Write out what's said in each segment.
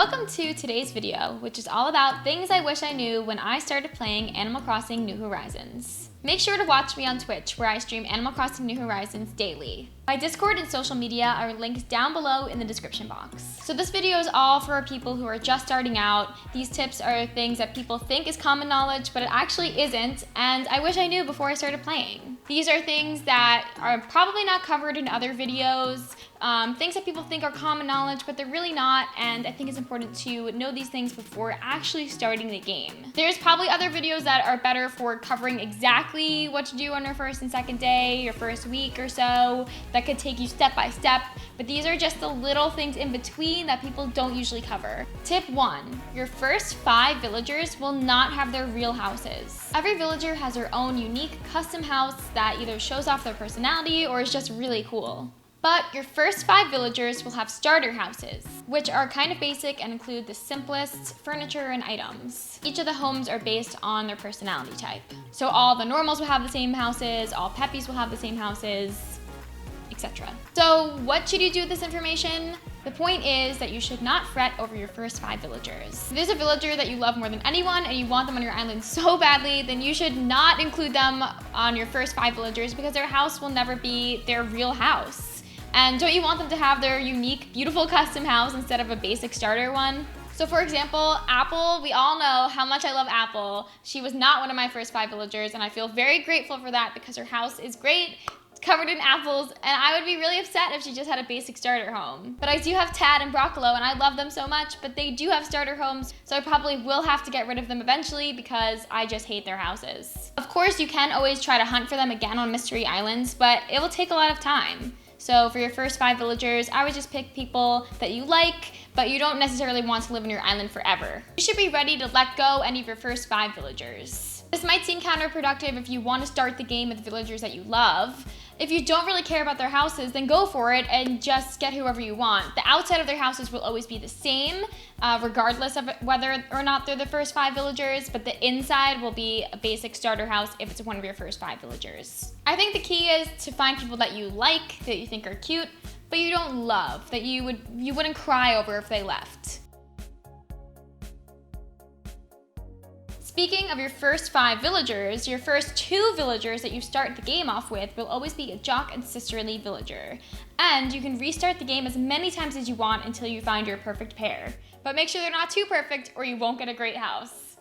Welcome to today's video, which is all about things I wish I knew when I started playing Animal Crossing New Horizons. Make sure to watch me on Twitch, where I stream Animal Crossing New Horizons daily. My Discord and social media are linked down below in the description box. So this video is all for people who are just starting out. These tips are things that people think is common knowledge, but it actually isn't, and I wish I knew before I started playing. These are things that are probably not covered in other videos, things that people think are common knowledge, but they're really not, and I think it's important to know these things before actually starting the game. There's probably other videos that are better for covering exactly what to do on your first and second day, your first week or so, that could take you step by step, but these are just the little things in between that people don't usually cover. Tip 1, your first 5 villagers will not have their real houses. Every villager has their own unique custom house that either shows off their personality or is just really cool. But your first 5 villagers will have starter houses, which are kind of basic and include the simplest furniture and items. Each of the homes are based on their personality type. So all the normals will have the same houses, all peppies will have the same houses, etc. So what should you do with this information? The point is that you should not fret over your first 5 villagers. If there's a villager that you love more than anyone and you want them on your island so badly, then you should not include them on your first 5 villagers because their house will never be their real house. And don't you want them to have their unique, beautiful custom house instead of a basic starter one? So for example, Apple, we all know how much I love Apple. She was not one of my first 5 villagers, and I feel very grateful for that because her house is great, covered in apples, and I would be really upset if she just had a basic starter home. But I do have Tad and Broccolo, and I love them so much, but they do have starter homes, so I probably will have to get rid of them eventually because I just hate their houses. Of course, you can always try to hunt for them again on Mystery Islands, but it will take a lot of time. So for your first 5 villagers, I would just pick people that you like, but you don't necessarily want to live on your island forever. You should be ready to let go any of your first 5 villagers. This might seem counterproductive if you want to start the game with villagers that you love. If you don't really care about their houses, then go for it and just get whoever you want. The outside of their houses will always be the same, regardless of whether or not they're the first 5 villagers, but the inside will be a basic starter house if it's one of your first 5 villagers. I think the key is to find people that you like, that you think are cute, but you don't love, that you wouldn't cry over if they left. Speaking of your first 5 villagers, your first 2 villagers that you start the game off with will always be a Jock and Sisterly villager. And you can restart the game as many times as you want until you find your perfect pair. But make sure they're not too perfect or you won't get a great house.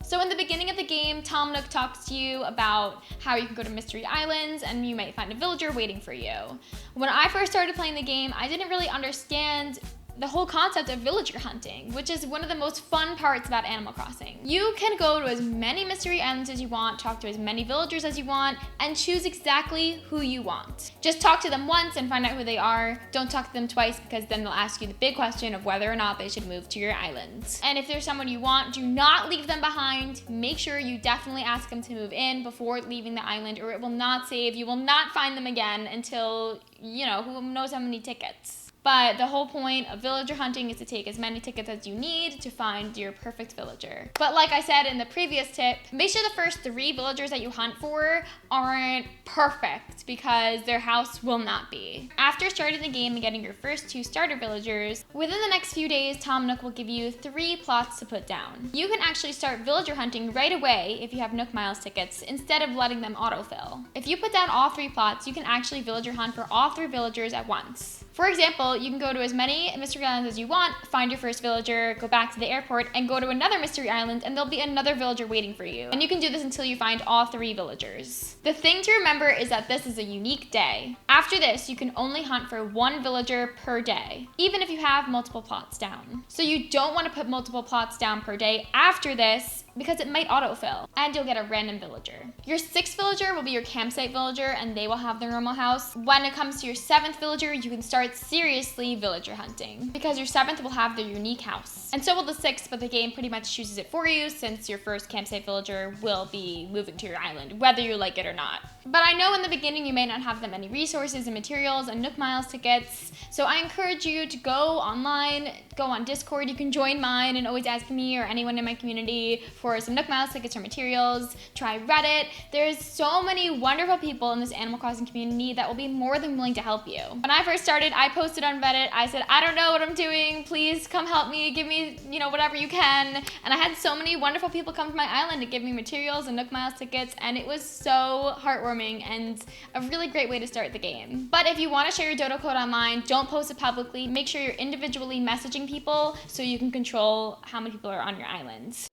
So in the beginning of the game, Tom Nook talks to you about how you can go to Mystery Islands and you might find a villager waiting for you. When I first started playing the game, I didn't really understand the whole concept of villager hunting, which is one of the most fun parts about Animal Crossing. You can go to as many Mystery Islands as you want, talk to as many villagers as you want, and choose exactly who you want. Just talk to them once and find out who they are. Don't talk to them twice because then they'll ask you the big question of whether or not they should move to your island. And if there's someone you want, do not leave them behind. Make sure you definitely ask them to move in before leaving the island or it will not save. You will not find them again until, who knows how many tickets. But the whole point of villager hunting is to take as many tickets as you need to find your perfect villager. But like I said in the previous tip, make sure the first 3 villagers that you hunt for aren't perfect because their house will not be. After starting the game and getting your first 2 starter villagers, within the next few days, Tom Nook will give you 3 plots to put down. You can actually start villager hunting right away if you have Nook Miles tickets instead of letting them autofill. If you put down all 3 plots, you can actually villager hunt for all 3 villagers at once. For example, you can go to as many Mystery Islands as you want, find your first villager, go back to the airport, and go to another Mystery Island, and there'll be another villager waiting for you. And you can do this until you find all 3 villagers. The thing to remember is that this is a unique day. After this, you can only hunt for 1 villager per day, even if you have multiple plots down. So you don't want to put multiple plots down per day after this, because it might autofill, and you'll get a random villager. Your 6th villager will be your campsite villager, and they will have their normal house. When it comes to your 7th villager, you can start seriously villager hunting, because your 7th will have their unique house. And so will the 6th, but the game pretty much chooses it for you, since your first campsite villager will be moving to your island, whether you like it or not. But I know in the beginning you may not have that many resources and materials and Nook Miles tickets, so I encourage you to go online, go on Discord. You can join mine and always ask me or anyone in my community for some Nook Miles tickets or materials. Try Reddit. There's so many wonderful people in this Animal Crossing community that will be more than willing to help you. When I first started, I posted on Reddit. I said, I don't know what I'm doing. Please come help me. Give me, whatever you can. And I had so many wonderful people come to my island to give me materials and Nook Miles tickets, and it was so heartwarming and a really great way to start the game. But if you want to share your dodo code online, don't post it publicly. Make sure you're individually messaging people so you can control how many people are on your island.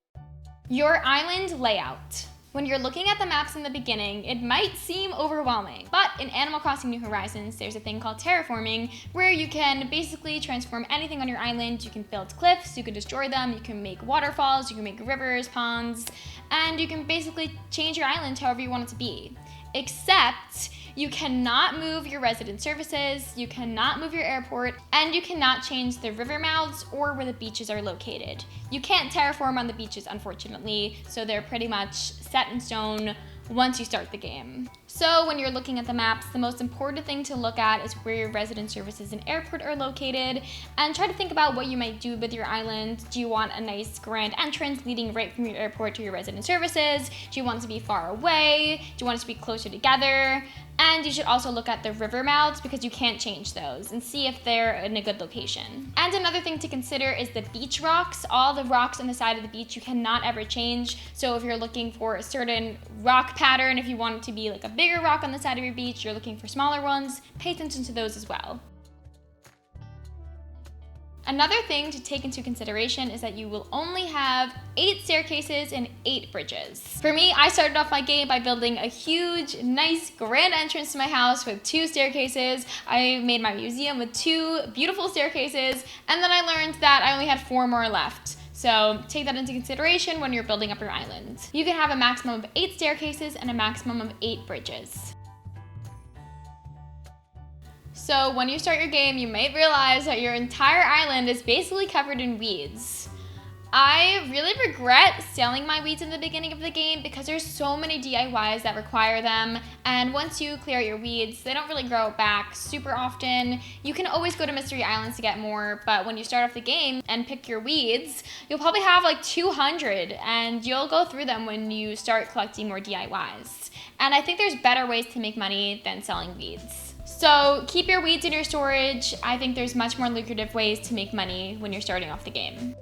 Your island layout. When you're looking at the maps in the beginning, it might seem overwhelming, but in Animal Crossing New Horizons, there's a thing called terraforming, where you can basically transform anything on your island. You can build cliffs, you can destroy them, you can make waterfalls, you can make rivers, ponds, and you can basically change your island however you want it to be. Except you cannot move your resident services, you cannot move your airport, and you cannot change the river mouths or where the beaches are located. You can't terraform on the beaches, unfortunately, so they're pretty much set in stone once you start the game. So when you're looking at the maps, the most important thing to look at is where your resident services and airport are located, and try to think about what you might do with your island. Do you want a nice grand entrance leading right from your airport to your resident services? Do you want it to be far away? Do you want it to be closer together? And you should also look at the river mouths because you can't change those, and see if they're in a good location. And another thing to consider is the beach rocks. All the rocks on the side of the beach you cannot ever change. So if you're looking for a certain rock pattern, if you want it to be like a bigger rock on the side of your beach, you're looking for smaller ones, pay attention to those as well. Another thing to take into consideration is that you will only have 8 staircases and 8 bridges. For me, I started off my game by building a huge, nice, grand entrance to my house with 2 staircases. I made my museum with 2 beautiful staircases, and then I learned that I only had 4 more left. So take that into consideration when you're building up your island. You can have a maximum of 8 staircases and a maximum of 8 bridges. So when you start your game, you might realize that your entire island is basically covered in weeds. I really regret selling my weeds in the beginning of the game because there's so many DIYs that require them, and once you clear out your weeds, they don't really grow back super often. You can always go to Mystery Islands to get more, but when you start off the game and pick your weeds, you'll probably have like 200, and you'll go through them when you start collecting more DIYs. And I think there's better ways to make money than selling weeds. So keep your weeds in your storage. I think there's much more lucrative ways to make money when you're starting off the game.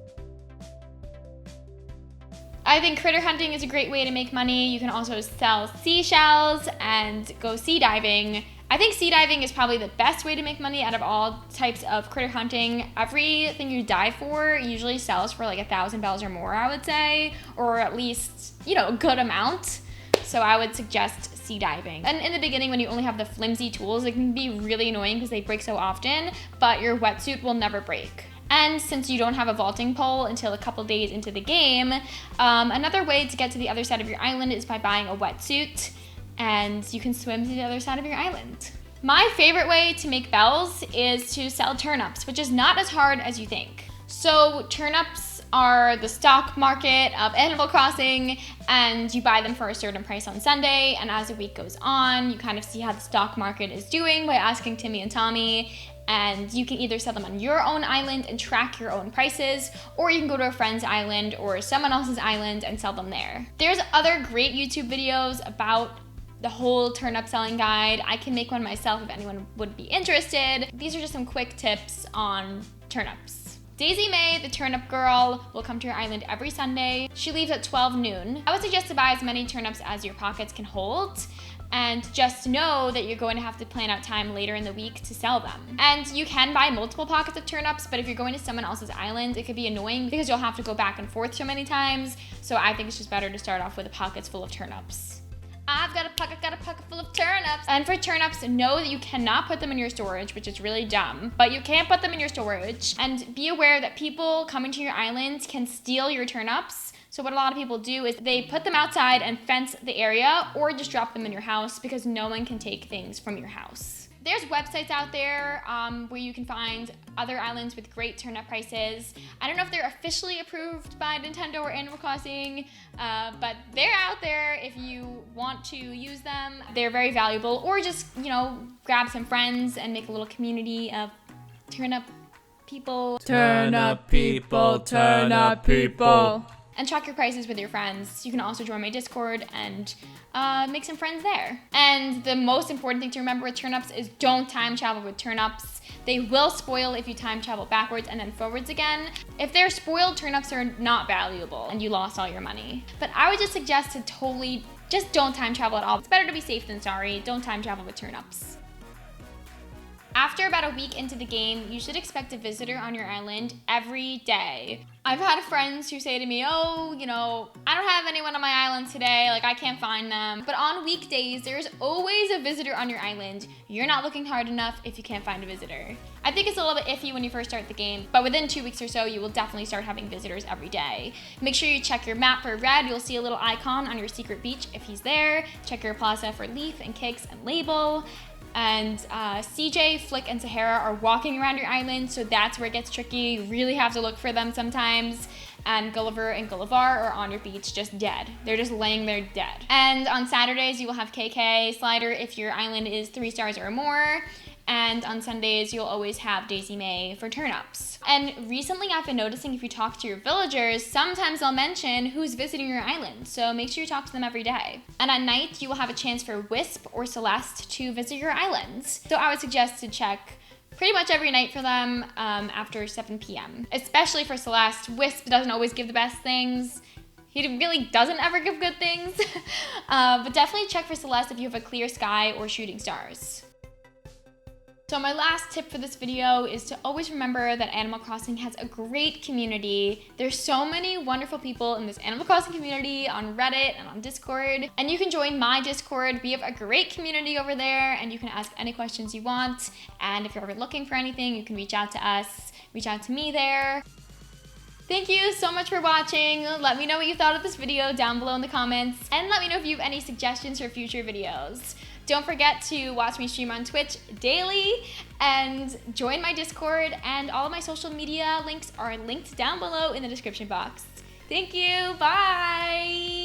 I think critter hunting is a great way to make money. You can also sell seashells and go sea diving. I think sea diving is probably the best way to make money out of all types of critter hunting. Everything you dive for usually sells for like 1,000 bells or more, I would say, or at least, a good amount. So I would suggest sea diving. And in the beginning, when you only have the flimsy tools, it can be really annoying because they break so often, but your wetsuit will never break. And since you don't have a vaulting pole until a couple days into the game, another way to get to the other side of your island is by buying a wetsuit, and you can swim to the other side of your island. My favorite way to make bells is to sell turnips, which is not as hard as you think. So turnips are the stock market of Animal Crossing, and you buy them for a certain price on Sunday, and as the week goes on, you kind of see how the stock market is doing by asking Timmy and Tommy, and you can either sell them on your own island and track your own prices, or you can go to a friend's island or someone else's island and sell them there. There's other great YouTube videos about the whole turnip selling guide. I can make one myself if anyone would be interested. These are just some quick tips on turnips. Daisy May, the turnip girl, will come to your island every Sunday. She leaves at 12 noon. I would suggest to buy as many turnips as your pockets can hold, and just know that you're going to have to plan out time later in the week to sell them. And you can buy multiple pockets of turnips, but if you're going to someone else's island, it could be annoying because you'll have to go back and forth so many times. So I think it's just better to start off with pockets full of turnips. I've got a pocket full of turnips. And for turnips, know that you cannot put them in your storage, which is really dumb, but you can put them in your storage. And be aware that people coming to your island can steal your turnips. So what a lot of people do is they put them outside and fence the area, or just drop them in your house because no one can take things from your house. There's websites out there where you can find other islands with great turnip prices. I don't know if they're officially approved by Nintendo or Animal Crossing, but they're out there if you want to use them. They're very valuable, or just, grab some friends and make a little community of turnip people. Turnip people, turnip people. And track your prices with your friends. You can also join my Discord and make some friends there. And the most important thing to remember with turnips is don't time travel with turnips. They will spoil if you time travel backwards and then forwards again. If they're spoiled, turnips are not valuable and you lost all your money. But I would just suggest to totally just don't time travel at all. It's better to be safe than sorry. Don't time travel with turnips. After about a week into the game, you should expect a visitor on your island every day. I've had friends who say to me, I don't have anyone on my island today, I can't find them. But on weekdays, there's always a visitor on your island. You're not looking hard enough if you can't find a visitor. I think it's a little bit iffy when you first start the game, but within 2 weeks or so, you will definitely start having visitors every day. Make sure you check your map for Red. You'll see a little icon on your secret beach if he's there. Check your plaza for Leaf and Kicks and Label. And CJ, Flick, and Sahara are walking around your island, so that's where it gets tricky. You really have to look for them sometimes. And Gulliver and Gullivar are on your beach just dead. They're just laying there dead. And on Saturdays, you will have KK, Slider if your island is 3 stars or more. And on Sundays, you'll always have Daisy May for turnips. And recently I've been noticing if you talk to your villagers, sometimes they'll mention who's visiting your island. So make sure you talk to them every day. And at night, you will have a chance for Wisp or Celeste to visit your islands. So I would suggest to check pretty much every night for them after 7 p.m. Especially for Celeste. Wisp doesn't always give the best things. He really doesn't ever give good things. But definitely check for Celeste if you have a clear sky or shooting stars. So my last tip for this video is to always remember that Animal Crossing has a great community. There's so many wonderful people in this Animal Crossing community on Reddit and on Discord. And you can join my Discord. We have a great community over there and you can ask any questions you want. And if you're ever looking for anything, you can reach out to us, reach out to me there. Thank you so much for watching. Let me know what you thought of this video down below in the comments. And let me know if you have any suggestions for future videos. Don't forget to watch me stream on Twitch daily and join my Discord, and all of my social media links are linked down below in the description box. Thank you, bye!